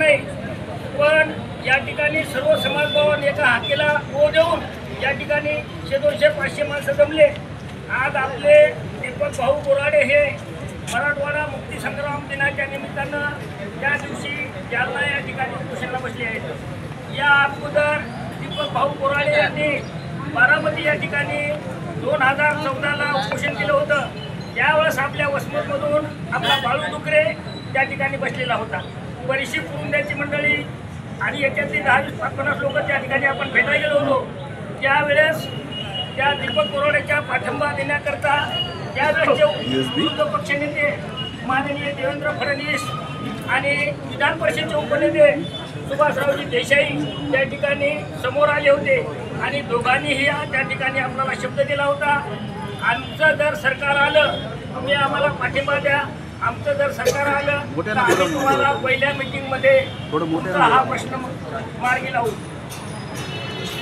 नाही, पण या ठिकाणी सर्व समाजबांधवांनी एका हाकेला ओ देऊन या ठिकाणी 200-500 माणसं जमले। आज आपले दीपक भाऊ बोराडे हे मराठवाडा मुक्ती संग्राम दिनाच्या निमित्तानं त्या दिवशी जालना या ठिकाणी उपोषणाला बसले आहेत। या अगोदर दीपक भाऊ बोराडे यांनी बारामती या ठिकाणी 2014ला उपोषण केलं होतं। त्यावेळेस आपल्या वसमतमधून आपला बाळू डुकरे त्या ठिकाणी बसलेला होता। बरीचशी कुटुंबाची मंडळी आणि याच्यातली 10-50 लोक त्या ठिकाणी आपण भेटायला गेलो होतो। त्यावेळेस त्या दीपक बोराडेच्या पाठिंबा देण्याकरता त्यावेळेसचे विरोधी पक्षनेते माननीय देवेंद्र फडणवीस आणि विधान परिषदेचे उपनेते सुभाषरावजी देसाई त्या ठिकाणी समोर आले होते आणि दोघांनीही त्या ठिकाणी आपल्याला शब्द दिला होता, आमचं जर सरकार आलं तुम्ही आम्हाला पाठिंबा द्या, आमचं जर सरकार आलं तर आम्ही तुम्हाला पहिल्या मीटिंगमध्ये हा प्रश्न मार्गी लावू।